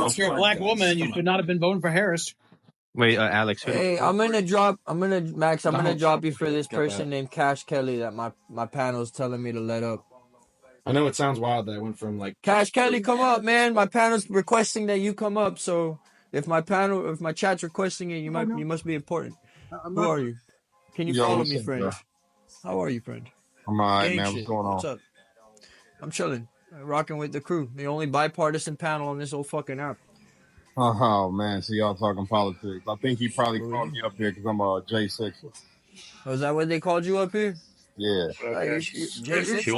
If you're a black woman, you should not have been voting for Harris. Wait, Alex. Hey, Max, I'm gonna drop you for this person named Kash Kelly that my panel's telling me to let up. I know it sounds wild that I went from like Kash Kelly, come up, man. My panel's requesting that you come up. So if my chat's requesting it, you must be important. Who are you? Can you follow me, friend? Bro? How are you, friend? I'm alright, man. What's going on? What's up? I'm chilling, rocking with the crew. The only bipartisan panel on this whole fucking app. Oh man, so y'all talking politics. I think he probably called me up here because I'm a J6. Oh, is that what they called you up here? Yeah. J6?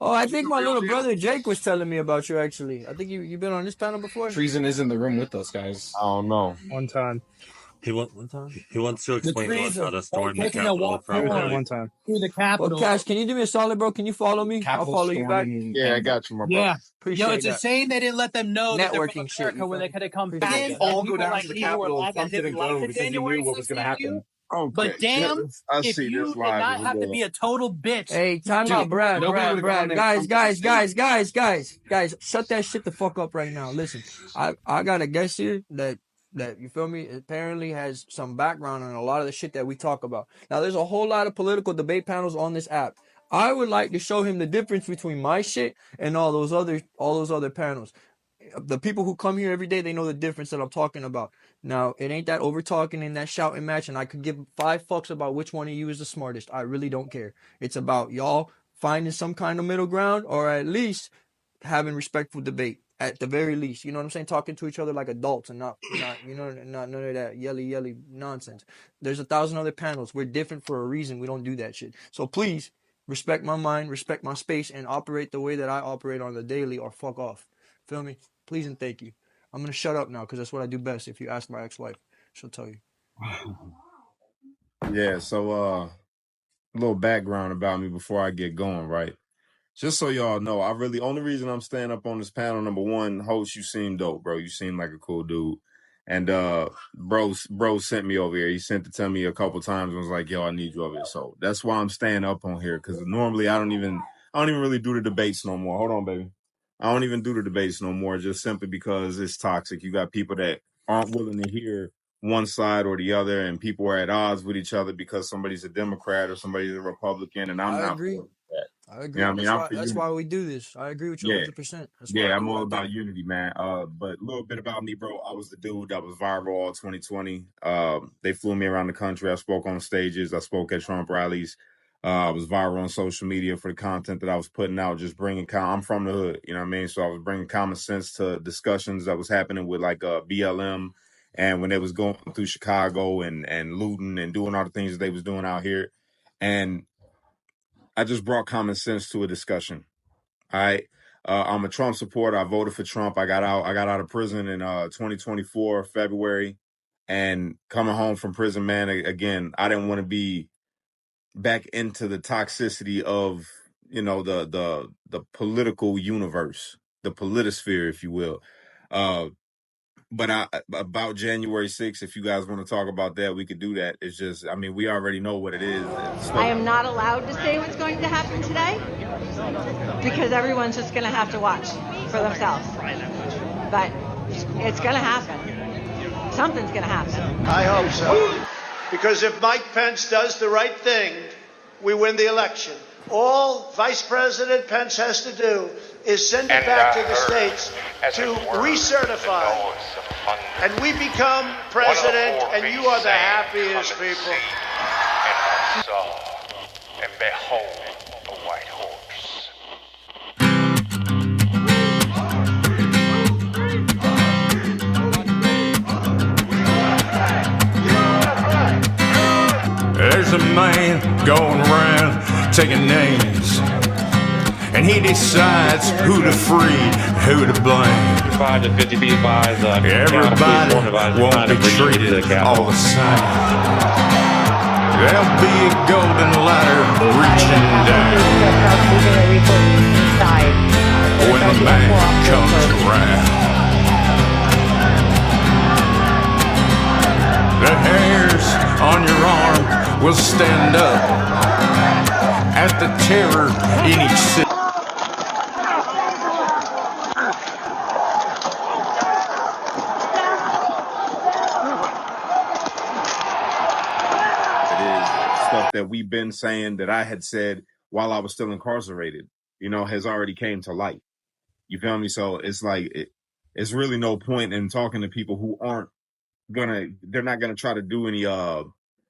Oh, I think my little brother Jake was telling me about you, actually. I think you've been on this panel before? Treason is in the room with us, guys. I don't know. One time. He wants to explain to us how to storm the Capitol one time. Through the Capitol. Well, Cash, can you do me a solid, bro? Can you follow me? I'll follow you back. Yeah, I got you, my brother. Yeah. Appreciate it's a shame they didn't let them know networking that shit. Where they could have come back. They all go down to the Capitol. Trump didn't go because he knew what was going to happen. Okay. But damn, if you did not have to be a total bitch. Hey, time out, Brad. Guys, shut that shit the fuck up right now. Listen, I got a guest here that you feel me, apparently has some background on a lot of the shit that we talk about. Now, there's a whole lot of political debate panels on this app. I would like to show him the difference between my shit and all those other panels. The people who come here every day, they know the difference that I'm talking about. Now, it ain't that over talking and that shouting match, and I could give 5 fucks about which one of you is the smartest. I really don't care. It's about y'all finding some kind of middle ground, or at least having respectful debate. At the very least, you know what I'm saying? Talking to each other like adults and not none of that yelly nonsense. There's 1,000 other panels. We're different for a reason. We don't do that shit. So please respect my mind, respect my space, and operate the way that I operate on the daily, or fuck off. Feel me? Please and thank you. I'm gonna shut up now because that's what I do best. If you ask my ex-wife, she'll tell you. Yeah. So a little background about me before I get going, right? Just so y'all know, only reason I'm staying up on this panel, number one, host, you seem dope, bro. You seem like a cool dude. And bro sent me over here. He sent to tell me a couple times and was like, yo, I need you over here. So that's why I'm staying up on here, because normally I don't even really do the debates no more. Hold on, baby. I don't even do the debates no more, just simply because it's toxic. You got people that aren't willing to hear one side or the other, and people are at odds with each other because somebody's a Democrat or somebody's a Republican, and I'm not. Agree. I agree. Yeah, I mean, that's why we do this. I agree with you 100%. I'm all about unity, man. But a little bit about me, bro. I was the dude that was viral all 2020. They flew me around the country. I spoke on stages. I spoke at Trump rallies. I was viral on social media for the content that I was putting out, just bringing I'm from the hood, you know what I mean? So I was bringing common sense to discussions that was happening with like BLM, and when they was going through Chicago and looting and doing all the things that they was doing out here. And I just brought common sense to a discussion. All right. I'm a Trump supporter. I voted for Trump. I got out of prison in 2024, February, and coming home from prison, man, again, I didn't want to be back into the toxicity of, the political universe, the politisphere, if you will. But about January 6th, if you guys want to talk about that, we could do that. It's just, I mean, we already know what it is. I am not allowed to say what's going to happen today because everyone's just going to have to watch for themselves. But it's going to happen. Something's going to happen. I hope so. Because if Mike Pence does the right thing, we win the election. All Vice President Pence has to do is send it back to the states to recertify. And we become president, and you are the happiest people. And I saw, and behold, a white horse. There's a man going around taking names, and he decides who to free, who to blame. 5 to 50 feet by the everybody won't be treated all the same. There'll be a golden ladder reaching down when the man comes around. The hairs on your arm will stand up at the terror in each city. Stuff that we've been saying, that I had said while I was still incarcerated, has already came to light. You feel me? So it's like, it's really no point in talking to people who they're not gonna try to do any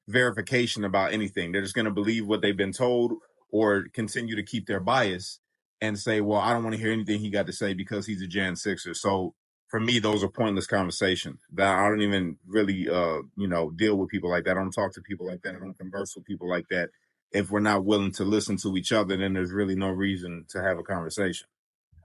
verification about anything. They're just gonna believe what they've been told, or continue to keep their bias and say, well, I don't want to hear anything he got to say because he's a Jan Sixer. So for me, those are pointless conversations. That I don't even really deal with people like that. I don't talk to people like that. I don't converse with people like that. If we're not willing to listen to each other, then there's really no reason to have a conversation.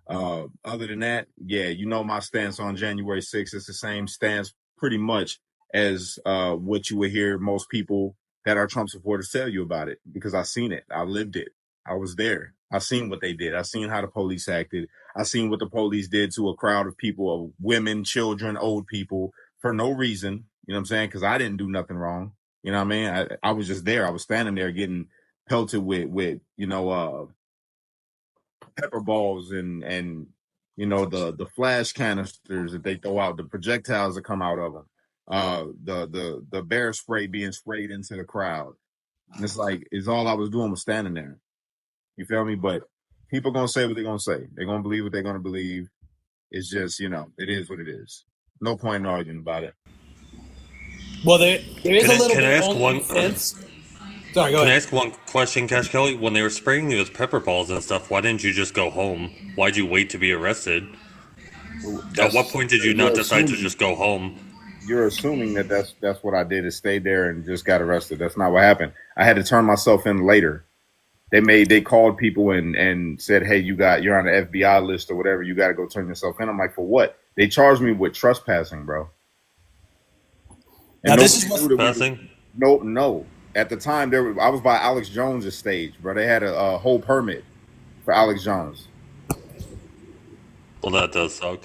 Other than that, yeah, my stance on January 6th. It's the same stance pretty much as what you would hear most people that are Trump supporters tell you about it, because I seen it. I lived it. I was there. I seen what they did. I seen how the police acted. I seen what the police did to a crowd of people, of women, children, old people, for no reason. You know what I'm saying? Because I didn't do nothing wrong. You know what I mean? I was just there. I was standing there getting pelted with pepper balls and the flash canisters that they throw out, the projectiles that come out of them, the bear spray being sprayed into the crowd. And it's like, all I was doing was standing there. You feel me? But people gonna say what they're gonna say. They're gonna believe what they're gonna believe. It's just, it is what it is. No point in arguing about it. Well, there is a little bit of only sense. Sorry, go ahead. Can I ask one question, Cash Kelly? When they were spraying you with pepper balls and stuff, why didn't you just go home? Why'd you wait to be arrested? At what point did you not decide to just go home? You're assuming that that's what I did, is stay there and just got arrested. That's not what happened. I had to turn myself in later. They called people and said, hey, you're on the FBI list or whatever. You got to go turn yourself in. I'm like, for what? They charged me with trespassing, bro. And now this is trespassing? No. At the time, I was by Alex Jones' stage, bro. They had a whole permit for Alex Jones. Well, that does suck.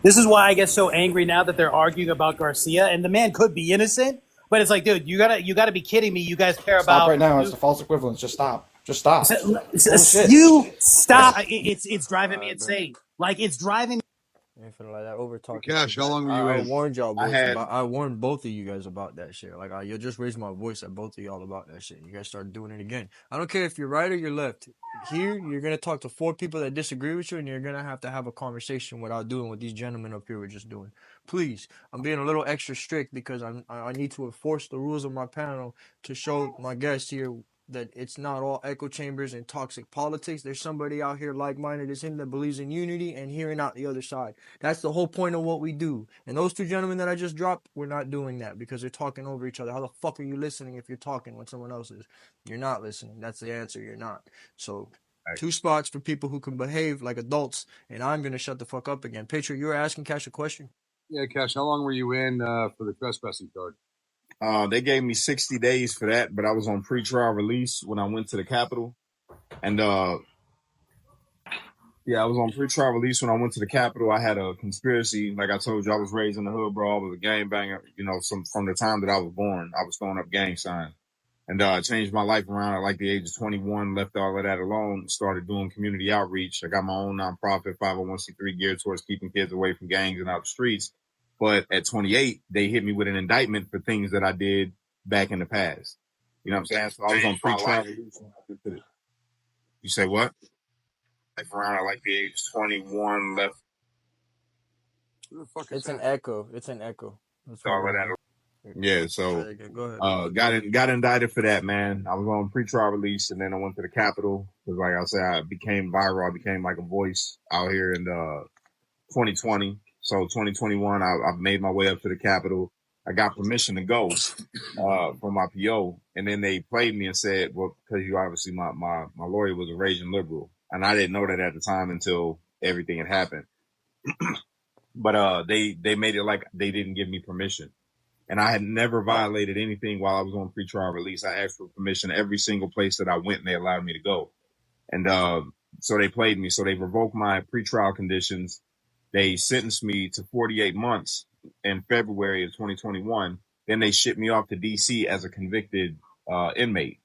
This is why I get so angry now that they're arguing about Garcia, and the man could be innocent, but it's like, dude, you gotta be kidding me. You guys care stop about right now. It's a false equivalence. Just stop. Just stop. You stop. It's driving me insane. Like, it's driving me. Ain't finna let that over talk. Cash, how long were you in? I warned y'all boys. I warned both of you guys about that shit. Like, you'll just raise my voice at both of y'all about that shit. You guys start doing it again. I don't care if you're right or you're left. Here, you're gonna talk to 4 people that disagree with you, and you're gonna have to have a conversation without doing what these gentlemen up here were just doing. Please, I'm being a little extra strict because I need to enforce the rules of my panel to show my guests here that it's not all echo chambers and toxic politics. There's somebody out here like-minded as him that believes in unity and hearing out the other side. That's the whole point of what we do. And those 2 gentlemen that I just dropped, we're not doing that because they're talking over each other. How the fuck are you listening if you're talking when someone else is? You're not listening. That's the answer. You're not. So 2 spots for people who can behave like adults, and I'm going to shut the fuck up again. Patriot, you were asking Cash a question? Yeah, Cash, how long were you in for the trespassing charge? They gave me 60 days for that, but I was on pretrial release when I went to the Capitol. And I was on pretrial release when I went to the Capitol. I had a conspiracy. Like I told you, I was raised in the hood, bro. I was a gang banger. From the time that I was born, I was throwing up gang signs. And I changed my life around at like the age of 21, left all of that alone, started doing community outreach. I got my own nonprofit, 501c3, geared towards keeping kids away from gangs and out the streets. But at 28, they hit me with an indictment for things that I did back in the past. You know what I'm saying? So I was on pretrial release. You say what? Like around at like the age of 21, left. It's an echo. It's an echo. That's all of that. Yeah, so got indicted for that, man. I was on pretrial release, and then I went to the Capitol because, like I said, I became viral. I became like a voice out here in 2020. So 2021, I made my way up to the Capitol. I got permission to go from my PO, and then they played me and said, well, because you obviously, my lawyer was a raging liberal, and I didn't know that at the time until everything had happened. But they made it like they didn't give me permission. And I had never violated anything while I was on pretrial release. I asked for permission every single place that I went, and they allowed me to go. And so they played me. So they revoked my pretrial conditions. They sentenced me to 48 months in February of 2021. Then they shipped me off to DC as a convicted inmate,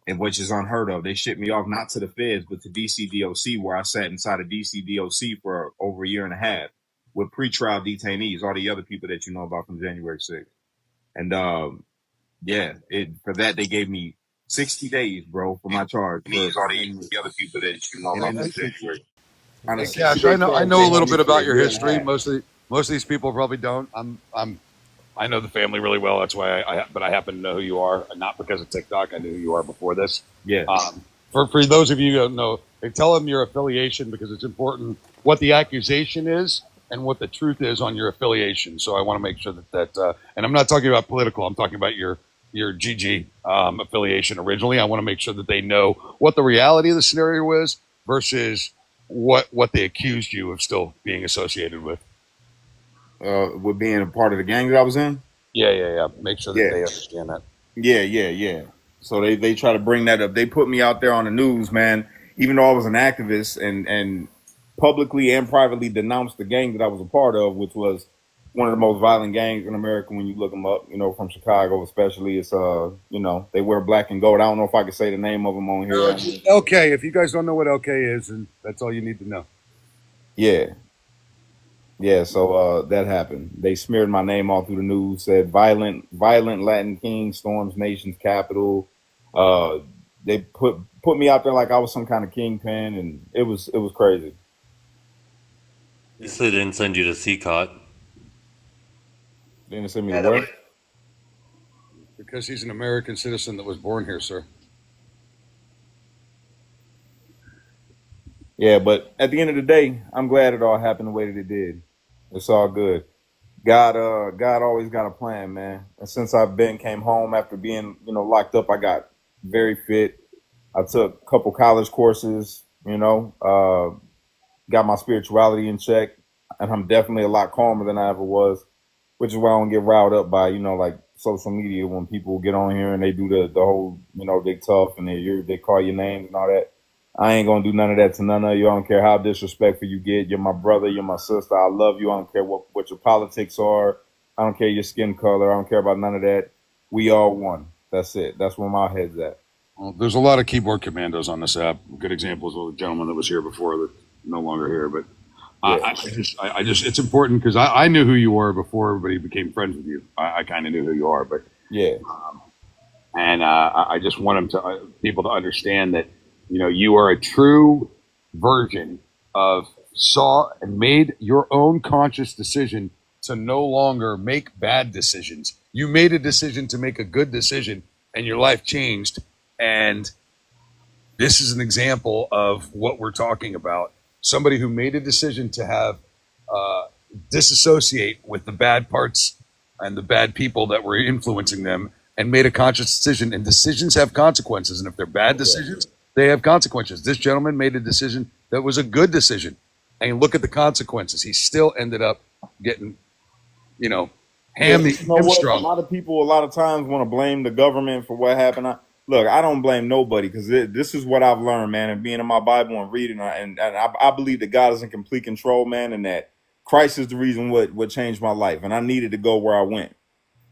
and which is unheard of. They shipped me off not to the feds, but to DC DOC, where I sat inside of DC DOC for over a year and a half with pretrial detainees, all the other people that you know about from January 6th. And for that they gave me 60 days, bro, for my charge. For all the other people that you know about from January. Hey, Cash, I know a little bit about your history. Most of these people probably don't. I know the family really well. That's why but I happen to know who you are, not because of TikTok. I knew who you are before this. Yeah. For those of you who don't know, tell them your affiliation, because it's important what the accusation is and what the truth is on your affiliation. So I want to make sure that and I'm not talking about political. I'm talking about your GG affiliation originally. I want to make sure that they know what the reality of the scenario is versus what they accused you of still being associated with. With being a part of the gang that I was in? Yeah. Make sure that they understand that. Yeah. So they try to bring that up. They put me out there on the news, man, even though I was an activist and publicly and privately denounced the gang that I was a part of, which was one of the most violent gangs in America when you look them up, you know, from Chicago especially. It's, you know, they wear black and gold. I don't know if I could say the name of them on here. Okay, if you guys don't know what LK is, and that's all you need to know. Yeah, so that happened. They smeared my name all through the news, said violent Latin king storms nation's capital. They put me out there like I was some kind of kingpin, and it was crazy. At least they didn't send you to CCOT. They didn't send me to where? Because he's an American citizen that was born here, sir. Yeah, but at the end of the day, I'm glad it all happened the way that it did. It's all good. God always got a plan, man. And since came home after being, you know, locked up, I got very fit. I took a couple college courses, you know, got my spirituality in check, and I'm definitely a lot calmer than I ever was, which is why I don't get riled up by, you know, like social media when people get on here and they do the whole, you know, they tough and they call your names and all that. I ain't gonna do none of that to none of you. I don't care how disrespectful you get. You're my brother. You're my sister. I love you. I don't care what your politics are. I don't care your skin color. I don't care about none of that. We all one. That's it. That's where my head's at. Well, there's a lot of keyboard commandos on this app. Good examples of the gentleman that was here before that's no longer here. But I just it's important because I knew who you were before everybody became friends with you. I kind of knew who you are, but yeah. I just want people to understand that, you know, you are a true version of made your own conscious decision to no longer make bad decisions. You made a decision to make a good decision, and your life changed. And this is an example of what we're talking about. Somebody who made a decision to have disassociate with the bad parts and the bad people that were influencing them, and made a conscious decision. And decisions have consequences. And if they're bad decisions, they have consequences. This gentleman made a decision that was a good decision. And look at the consequences. He still ended up getting, you know, hamstrung. A lot of people, a lot of times, want to blame the government for what happened. Look, I don't blame nobody, because this is what I've learned, man, and being in my Bible and reading, and I believe that God is in complete control, man, and that Christ is the reason what changed my life. And I needed to go where I went,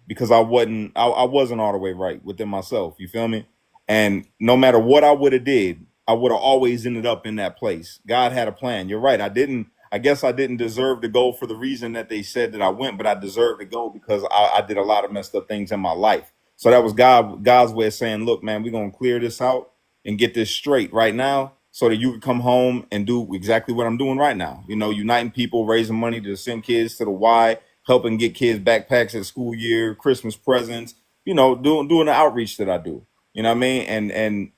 because I wasn't all the way right within myself. You feel me? And no matter what I would have did, I would have always ended up in that place. God had a plan. You're right. I guess I didn't deserve to go for the reason that they said that I went, but I deserved to go because I did a lot of messed up things in my life. So that was God's way of saying, look, man, we're going to clear this out and get this straight right now so that you can come home and do exactly what I'm doing right now. You know, uniting people, raising money to send kids to the Y, helping get kids backpacks at school year, Christmas presents, you know, doing the outreach that I do. You know what I mean? And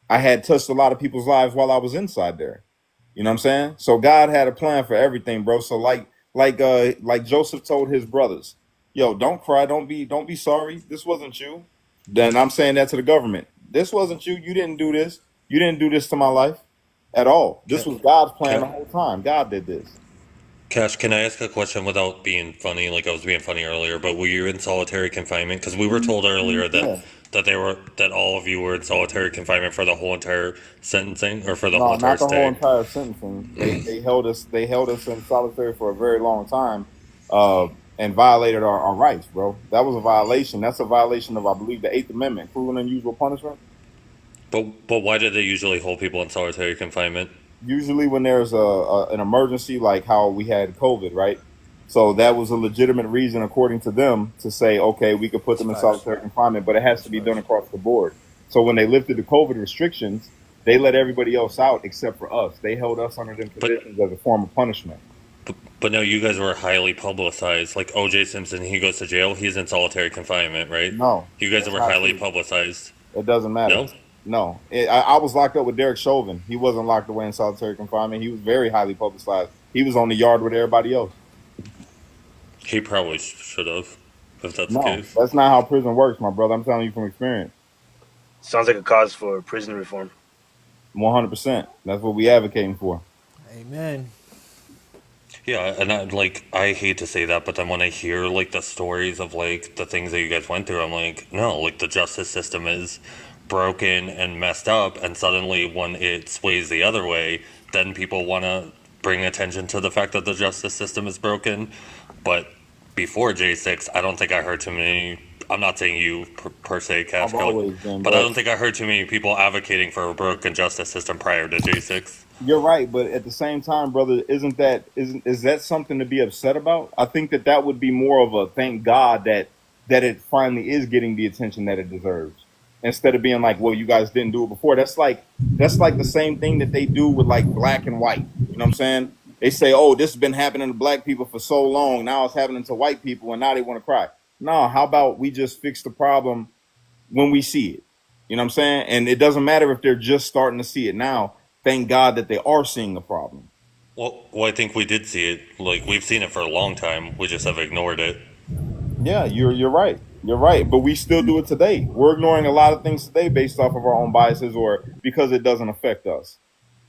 I had touched a lot of people's lives while I was inside there. You know what I'm saying? So God had a plan for everything, bro. So like Joseph told his brothers, yo, don't cry, don't be sorry. This wasn't you. Then I'm saying that to the government. This wasn't you. You didn't do this. You didn't do this to my life at all. This was God's plan the whole time. God did this. Cash, can I ask a question without being funny, like I was being funny earlier, but were you in solitary confinement? Because we were told earlier that all of you were in solitary confinement for the whole entire sentencing, or for the whole entire stay. Not the whole entire sentencing. They held us in solitary for a very long time. and violated our rights, bro. That was a violation. That's a violation of, I believe, the Eighth Amendment, cruel and unusual punishment. But why do they usually hold people in solitary confinement? Usually when there's an emergency, like how we had COVID, right? So that was a legitimate reason, according to them, to say, okay, we could put them in solitary confinement, but it has to be done across the board. So when they lifted the COVID restrictions, they let everybody else out except for us. They held us under them conditions as a form of punishment. But no, you guys were highly publicized. Like O.J. Simpson, he goes to jail. He's in solitary confinement, right? No, You guys that's were not highly true. publicized. It doesn't matter. No? No. I was locked up with Derek Chauvin. He wasn't locked away in solitary confinement. He was very highly publicized. He was on the yard with everybody else. He probably should have, if that's the No, case. that's not how prison works, my brother. I'm telling you from experience. Sounds like a cause for prison reform. 100%. That's what we advocating for. Amen. Yeah, and I hate to say that, but then when I hear like the stories of like the things that you guys went through, I'm like, no, like the justice system is broken and messed up, and suddenly when it sways the other way, then people want to bring attention to the fact that the justice system is broken. But before J6, I don't think I heard too many. I'm not saying you per se, Cash I've Kelly, always been, but I don't think I heard too many people advocating for a broken justice system prior to J6. You're right, but at the same time, brother, is that something to be upset about? I think that would be more of a thank God that it finally is getting the attention that it deserves, instead of being like, well, you guys didn't do it before. That's like the same thing that they do with like black and white. You know what I'm saying? They say, oh, this has been happening to black people for so long, now it's happening to white people, and now they want to cry. No, how about we just fix the problem when we see it? You know what I'm saying? And it doesn't matter if they're just starting to see it now. Thank God that they are seeing the problem. Well, I think we did see it. Like we've seen it for a long time. We just have ignored it. Yeah, you're right. You're right. But we still do it today. We're ignoring a lot of things today based off of our own biases or because it doesn't affect us.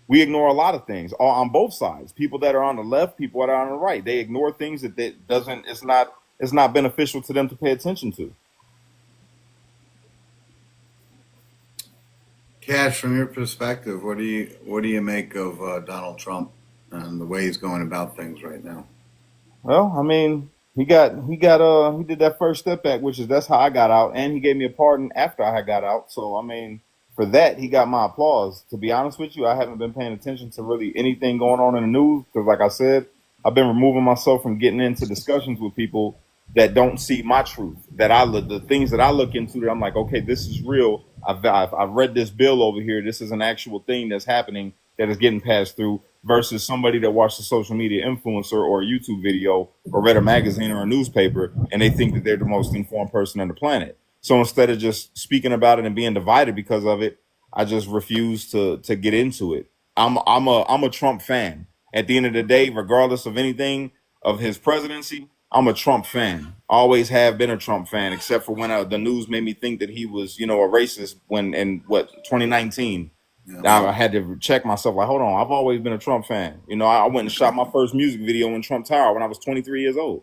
We ignore a lot of things on both sides. People that are on the left, people that are on the right, they ignore things that doesn't it's not beneficial to them to pay attention to. Cash, from your perspective, what do you make of Donald Trump and the way he's going about things right now? Well, I mean, he did that First Step Act, that's how I got out, and he gave me a pardon after I got out. So I mean, for that he got my applause. To be honest with you, I haven't been paying attention to really anything going on in the news because, like I said, I've been removing myself from getting into discussions with people that don't see my truth. The things that I look into, that I'm like, okay, this is real. I've read this bill over here. This is an actual thing that's happening that is getting passed through. Versus somebody that watched a social media influencer or a YouTube video or read a magazine or a newspaper, and they think that they're the most informed person on the planet. So instead of just speaking about it and being divided because of it, I just refuse to get into it. I'm a Trump fan. At the end of the day, regardless of anything of his presidency, I'm a Trump fan. Always have been a Trump fan, except for when the news made me think that he was, a racist when in 2019. I had to check myself. Like, hold on, I've always been a Trump fan. I went and shot my first music video in Trump Tower when I was 23 years old.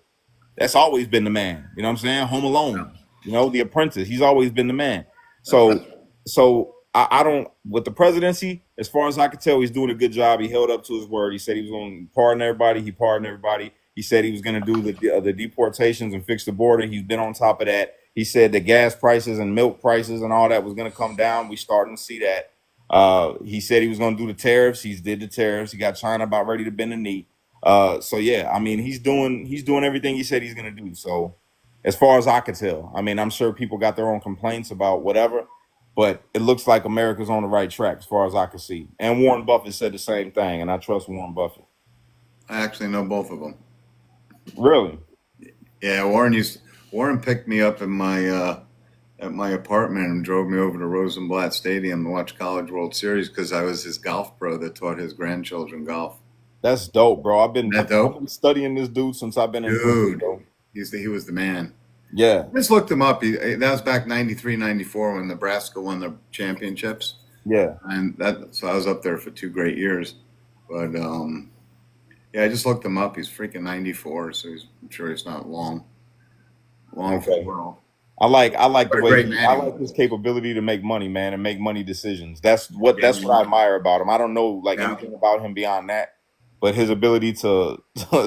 That's always been the man. You know what I'm saying? Home Alone. The Apprentice. He's always been the man. So I don't, with the presidency, as far as I could tell, he's doing a good job. He held up to his word. He said he was going to pardon everybody. He pardoned everybody. He said he was going to do the deportations and fix the border. He's been on top of that. He said the gas prices and milk prices and all that was going to come down. We starting to see that. He said he was going to do the tariffs. He did the tariffs. He got China about ready to bend the knee. So yeah, I mean, he's doing everything he said he's going to do. So as far as I could tell, I mean, I'm sure people got their own complaints about whatever, but it looks like America's on the right track as far as I can see. And Warren Buffett said the same thing, and I trust Warren Buffett. I actually know both of them. Really? Yeah, Warren picked me up in my at my apartment and drove me over to Rosenblatt Stadium to watch College World Series because I was his golf pro that taught his grandchildren golf. That's dope, bro. I've been studying this dude since I've been in prison, bro. He was the man. Yeah. I just looked him up. That was back 93, 94 when Nebraska won the championships. Yeah. And so I was up there for 2 great years. But yeah, I just looked him up. He's freaking 94, so I'm sure he's not long for the world. I like the way I like his capability to make money, man, and make money decisions. That's what I admire about him. I don't know anything about him beyond that, but his ability to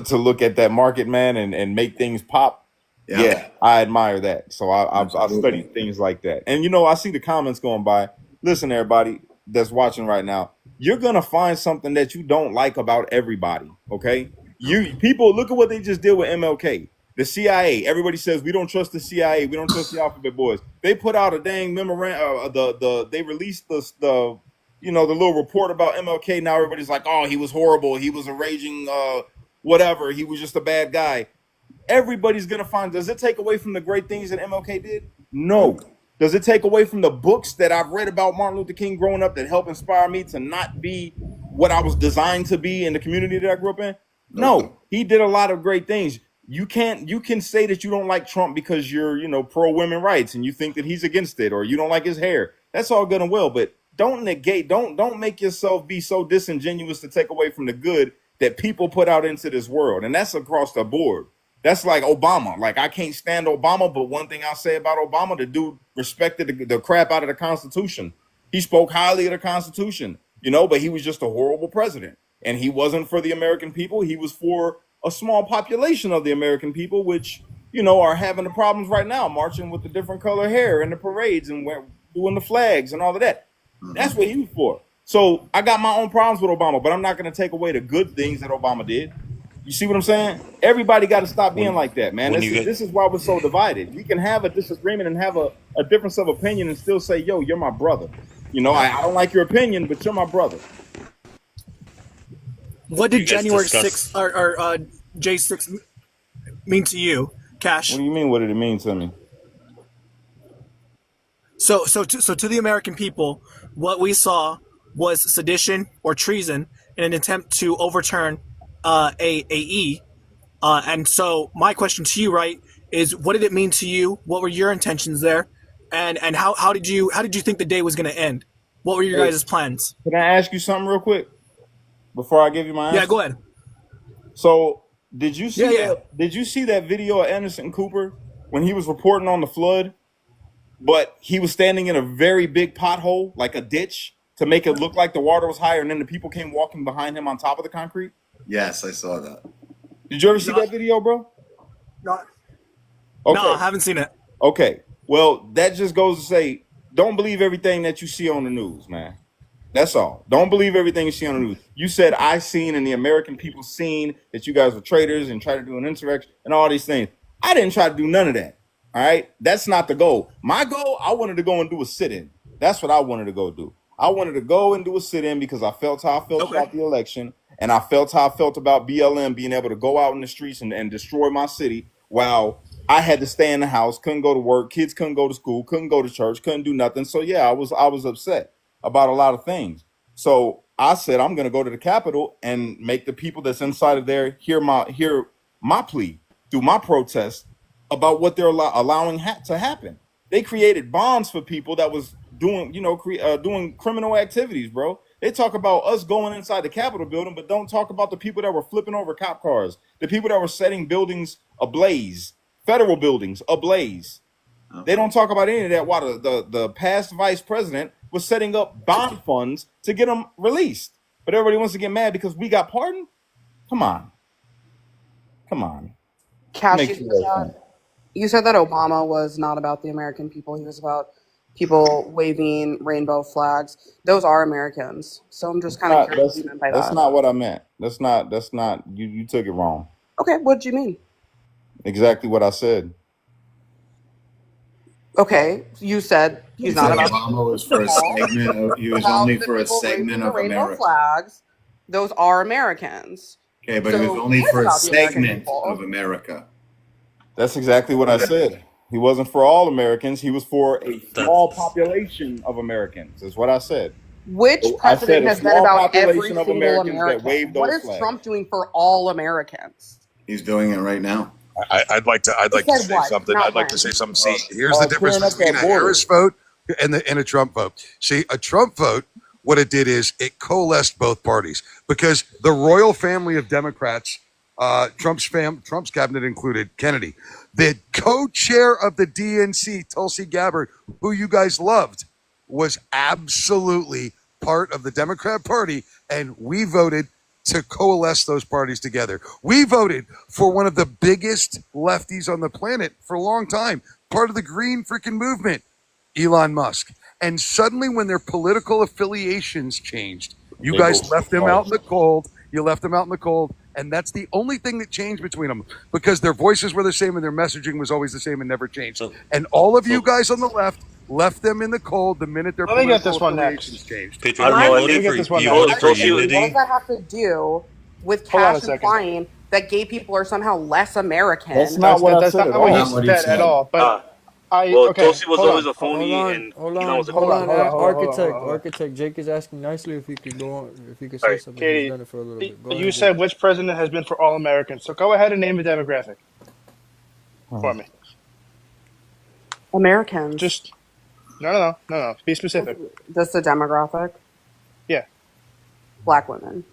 to look at that market, man, and make things pop. Yeah, I admire that. So I've studied things like that. And I see the comments going by. Listen, everybody that's watching right now, you're gonna find something that you don't like about everybody. Okay, people look at what they just did with MLK. The CIA. Everybody says we don't trust the CIA. We don't trust the Alphabet Boys. They put out a dang memorandum. They released the the little report about MLK. Now everybody's like, oh, he was horrible. He was a raging whatever. He was just a bad guy. Everybody's gonna find. Does it take away from the great things that MLK did? No. Does it take away from the books that I've read about Martin Luther King growing up that helped inspire me to not be what I was designed to be in the community that I grew up in? No. He did a lot of great things. You can say that you don't like Trump because you're, pro women rights and you think that he's against it, or you don't like his hair. That's all good and well, but don't make yourself be so disingenuous to take away from the good that people put out into this world. And that's across the board. That's like Obama. Like, I can't stand Obama, but one thing I'll say about Obama, the dude respected the crap out of the Constitution. He spoke highly of the Constitution, but he was just a horrible president. And he wasn't for the American people. He was for a small population of the American people, which, are having the problems right now, marching with the different color hair and the parades and doing the flags and all of that. That's what he was for. So I got my own problems with Obama, but I'm not going to take away the good things that Obama did. You see what I'm saying? Everybody got to stop being like that, man. This is why we're so divided. We can have a disagreement and have a difference of opinion and still say, yo, you're my brother. I don't like your opinion, but you're my brother. What did January 6th or J6 mean to you, Cash? What do you mean? What did it mean to me? So to the American people, what we saw was sedition or treason in an attempt to overturn AE. And so my question to you, right, is what did it mean to you? What were your intentions there? And how did you think the day was going to end? What were your guys' plans? Can I ask you something real quick before I give you my answer? Yeah, go ahead. So did you see that video of Anderson Cooper when he was reporting on the flood, but he was standing in a very big pothole, like a ditch, to make it look like the water was higher, and then the people came walking behind him on top of the concrete? Yes, I saw that. Did you ever see that video, bro? No. Okay. No, I haven't seen it. Okay. Well, that just goes to say, don't believe everything that you see on the news, man. That's all. Don't believe everything you see on the news. You said I seen and the American people seen that you guys were traitors and tried to do an insurrection and all these things. I didn't try to do none of that. All right. That's not the goal. My goal, I wanted to go and do a sit-in. That's what I wanted to go do. I wanted to go and do a sit-in because I felt how I felt about the election, and I felt how I felt about BLM being able to go out in the streets and destroy my city while I had to stay in the house, couldn't go to work, kids couldn't go to school, couldn't go to church, couldn't do nothing. So yeah, I was upset about a lot of things. So I said I'm gonna go to the Capitol and make the people that's inside of there hear my plea through my protest about what they're allowing to happen. They created bonds for people that was doing doing criminal activities, bro. They talk about us going inside the Capitol building, but don't talk about the people that were flipping over cop cars, the people that were setting buildings ablaze, federal buildings ablaze. They don't talk about any of that while the past vice president was setting up bond funds to get them released. But everybody wants to get mad because we got pardoned? Come on. Cash, you said that Obama was not about the American people. He was about people waving rainbow flags. Those are Americans. So I'm just kind of curious what you meant by that. That's not what I meant. That's not, you took it wrong. Okay, what did you mean? Exactly what I said. Okay, you said he's not about Obama was for a segment. He was only for a segment of America. Flags. Those are Americans. Okay, but it was only for a segment of America. That's exactly what I said. He wasn't for all Americans. He was for a small population of Americans. Is what I said. Which president has been about every single Americans American? That waved those what is flags. Trump doing for all Americans? He's doing it right now. I'd like to say what? something. Not I'd like to when. say something. See, here's the difference clearing up between a that border. Harris vote and a Trump vote. See, a Trump vote, what it did is it coalesced both parties because the royal family of Democrats, Trump's cabinet included Kennedy, the co-chair of the DNC, Tulsi Gabbard, who you guys loved, was absolutely part of the Democrat Party, and we voted to coalesce those parties together. We voted for one of the biggest lefties on the planet for a long time, part of the green freaking movement, Elon Musk. And suddenly when their political affiliations changed, you guys left them out in the cold. You left them out in the cold. And that's the only thing that changed between them, because their voices were the same and their messaging was always the same and never changed. And all of you guys on the left them in the cold the minute their political affiliations changed. Pedro, you voted for unity. What does that have to do with Cash implying that gay people are somehow less American? That's not what I said at all. That's not what he said at all. But Tulsi was always a phony, and Elon was a phony. Architect Jake is asking nicely if he could go on, if he could say something. Katie, He's done it for a little bit. Go you ahead, said which president has been for all Americans. So go ahead and name a demographic for me. Americans. Just no. Be specific. Just a demographic. Yeah. Black women.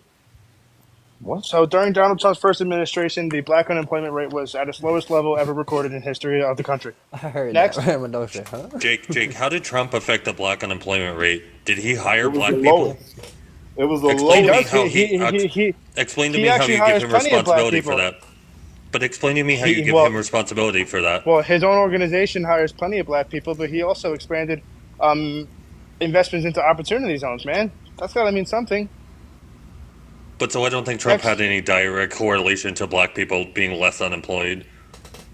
What? So during Donald Trump's first administration, the black unemployment rate was at its lowest level ever recorded in history of the country. I heard Next. that. Huh? Jake, how did Trump affect the black unemployment rate? Did he hire black people? It was the Explain to me lowest. how explain to me how you give him responsibility for that. But explain to me how you give him responsibility for that. Well, his own organization hires plenty of black people, but he also expanded investments into opportunity zones, man. That's got to mean something. But so I don't think Trump had any direct correlation to black people being less unemployed.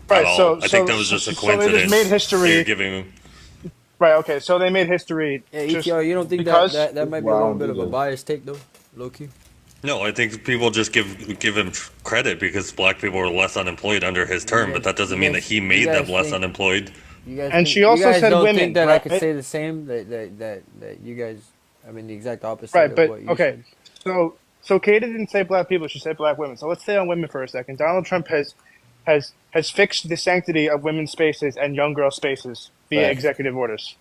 Right. At So all. I think that was just a So they coincidence. just made history. You're giving. Right. Okay. So they made history. Yeah, just ETR, you don't think because that might be a little bit of a biased take, though, low key? No, I think people just give him credit because black people were less unemployed under his term, but that doesn't mean that he made them less unemployed. You guys And think, she also you guys said don't women, think that I right? could say the same? That you guys, I mean, the exact opposite Right. of But what you okay. said. So Katie didn't say black people; she said black women. So let's stay on women for a second. Donald Trump has fixed the sanctity of women's spaces and young girl spaces via executive orders.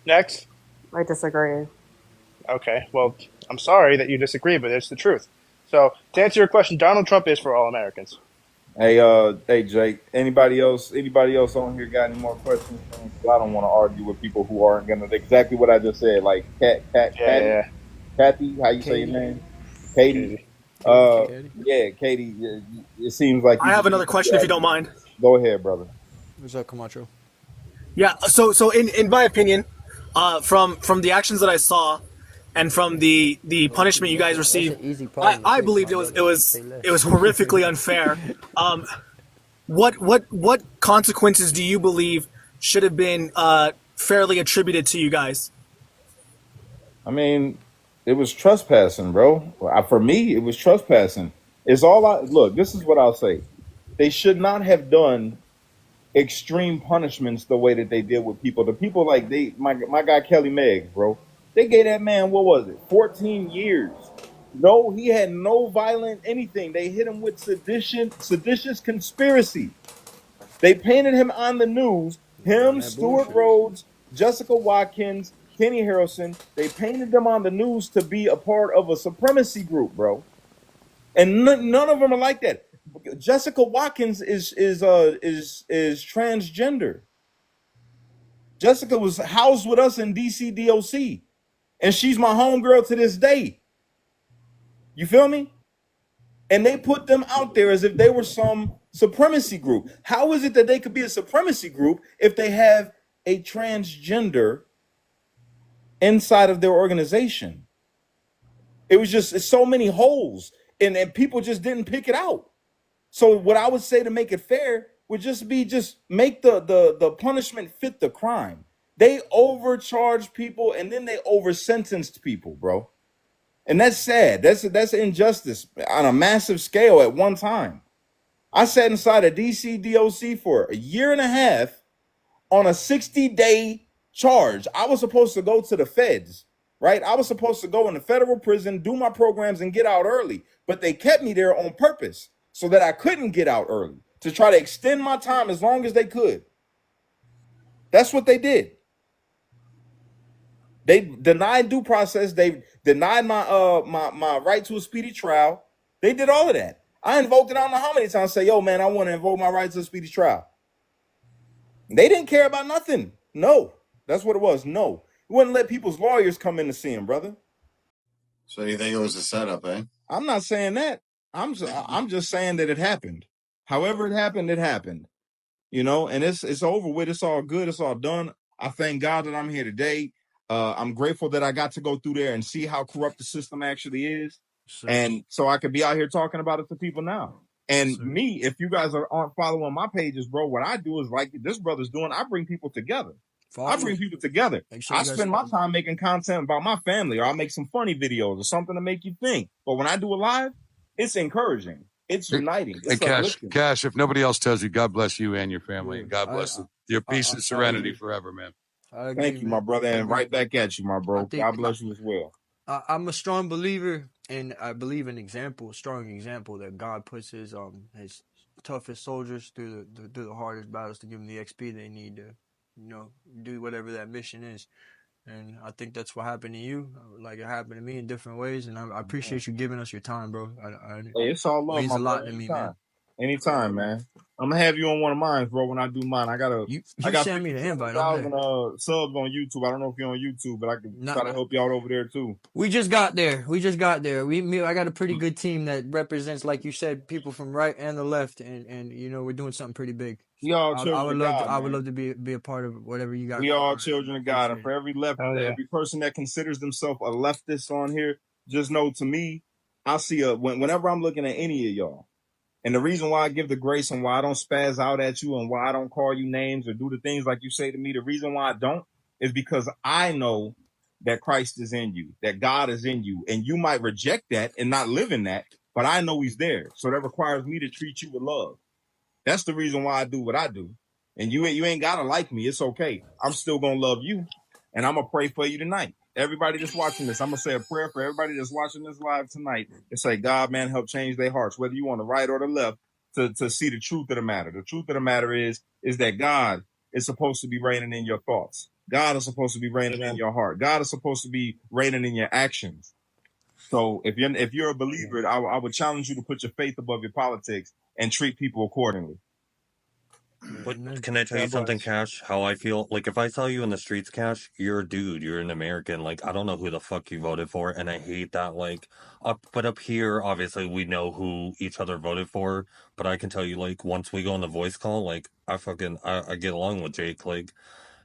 Next. I disagree. Okay. Well, I'm sorry that you disagree, but it's the truth. So to answer your question, Donald Trump is for all Americans. Hey, Jake. Anybody else on here got any more questions? I don't want to argue with people who aren't gonna exactly what I just said. Like Kathy, how you say your name? Katie. Katie. It seems like I have another question if you don't mind. Go ahead, brother. What's up, Camacho? Yeah. So in my opinion, from the actions that I saw, and from the punishment you guys received, I believed it was horrifically unfair. What consequences do you believe should have been fairly attributed to you guys? I mean, it was trespassing, bro. For me, it was trespassing. Look, this is what I'll say. They should not have done extreme punishments the way that they did with people. The people like my guy Kelly Meggs, bro. They gave that man, what was it, 14 years. No, he had no violent anything. They hit him with seditious conspiracy. They painted him on the news. Him, Stuart Rhodes, Jessica Watkins, Kenny Harrelson. They painted them on the news to be a part of a supremacy group, bro. And none of them are like that. Jessica Watkins is transgender. Jessica was housed with us in DC DOC. And she's my homegirl to this day. You feel me? And they put them out there as if they were some supremacy group. How is it that they could be a supremacy group if they have a transgender inside of their organization? It's so many holes, and people just didn't pick it out. So what I would say to make it fair would just make the punishment fit the crime. They overcharged people and then they over-sentenced people, bro. And that's sad. That's injustice on a massive scale at one time. I sat inside a DC DOC for a year and a half on a 60-day charge. I was supposed to go to the feds, right? I was supposed to go in the federal prison, do my programs, and get out early. But they kept me there on purpose so that I couldn't get out early, to try to extend my time as long as they could. That's what they did. They denied due process. They denied my right to a speedy trial. They did all of that. I invoked it, I don't know how many times, say, yo, man, I want to invoke my right to a speedy trial. They didn't care about nothing. No, that's what it was. No, you wouldn't let people's lawyers come in to see him, brother. So you think it was a setup, eh? I'm not saying that. I'm just saying that it happened. However it happened, it happened. You know, and it's over with. It's all good. It's all done. I thank God that I'm here today. I'm grateful that I got to go through there and see how corrupt the system actually is. Sir. And so I could be out here talking about it to people now. And Sir. me, if you guys aren't following my pages, bro, what I do is like this brother's doing, I bring people together. I bring people together. Sure I spend my time making content about my family, or I make some funny videos or something to make you think. But when I do it live, it's encouraging. It's uniting. Hey, It's uplifting. Cash, if nobody else tells you, God bless you and your family. And God bless your peace and serenity forever, man. Thank you, my brother, and right back at you, my bro. God bless you as well. I'm a strong believer, and I believe in example, strong example that God puts his toughest soldiers through the hardest battles to give them the XP they need to, do whatever that mission is. And I think that's what happened to you, like it happened to me in different ways. And I appreciate you giving us your time, bro. Hey, it's all love, means my a lot brother. to me, man. Anytime, man. I'm gonna have you on one of mine, bro. When I do mine, I got send me the invite. 1,000 subs on YouTube. I don't know if you're on YouTube, but I can try to help you out over there too. We just got there. I got a pretty good team that represents, like you said, people from right and the left, and we're doing something pretty big. So I would love to be a part of whatever you got. We all children of God, and for every every person that considers themselves a leftist on here, just know, to me, I see whenever I'm looking at any of y'all. And the reason why I give the grace and why I don't spaz out at you and why I don't call you names or do the things like you say to me, the reason why I don't is because I know that Christ is in you, that God is in you. And you might reject that and not live in that, but I know he's there. So that requires me to treat you with love. That's the reason why I do what I do. And you ain't got to like me. It's okay. I'm still going to love you. And I'm going to pray for you tonight. Everybody that's watching this, I'm going to say a prayer for everybody that's watching this live tonight and say, God, man, help change their hearts, whether you on the right or the left, to see the truth of the matter. The truth of the matter is that God is supposed to be reigning in your thoughts. God is supposed to be reigning in your heart. God is supposed to be reigning in your actions. So if you're a believer, I would challenge you to put your faith above your politics and treat people accordingly. But can I tell you something, Cash? How I feel? Like, if I saw you in the streets, Cash, you're a dude. You're an American. Like, I don't know who the fuck you voted for, and I hate that. Like, up here, obviously, we know who each other voted for. But I can tell you, like, once we go on the voice call, like, I get along with Jake. Like,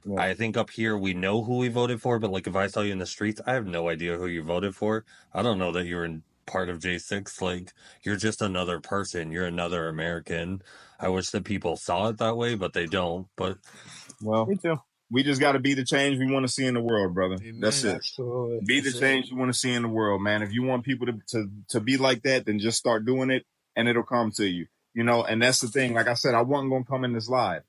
yeah. I think up here we know who we voted for, but like, if I saw you in the streets, I have no idea who you voted for. I don't know that you're in part of J6. Like, you're just another person. You're another American. I wish that people saw it that way, but they don't. But well, me too. We just got to be the change we want to see in the world, brother. Amen. That's it. Absolutely. Be the change you want to see in the world, man. If you want people to be like that, then just start doing it, and it'll come to you. And that's the thing. Like I said, I wasn't gonna come in this live,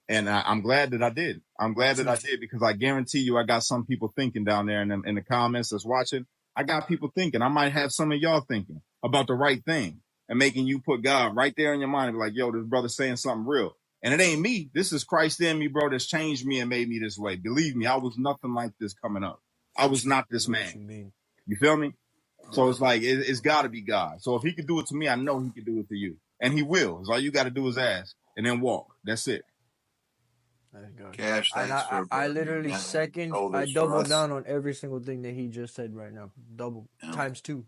and I'm glad that I did. I'm glad that I did, because I guarantee you, I got some people thinking down there in the comments that's watching. I got people thinking. I might have some of y'all thinking about the right thing and making you put God right there in your mind and be like, yo, this brother's saying something real. And it ain't me. This is Christ in me, bro, that's changed me and made me this way. Believe me, I was nothing like this coming up. I was not this man. You feel me? So it's like, it's got to be God. So if he could do it to me, I know he could do it to you. And he will. All you got to do is ask and then walk. That's it. Cash, I literally I double down on every single thing that he just said right now. Double, times 2.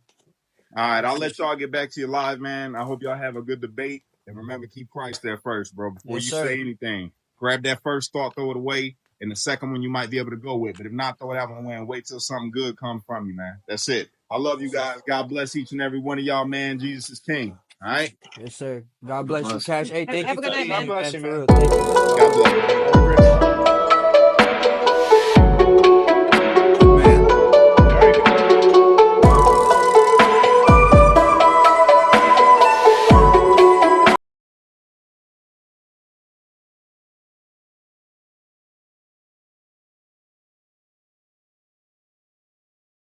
All right, I'll let y'all get back to your live, man. I hope y'all have a good debate. And remember, keep Christ there first, bro. Before you say anything, grab that first thought, throw it away. And the second one you might be able to go with. But if not, throw that one away and wait till something good comes from you, man. That's it. I love you guys. God bless each and every one of y'all, man. Jesus is king. All right? Yes, sir. God bless you, Cash. Hey, thank you. Have a good night, man. God bless you, man. God bless you.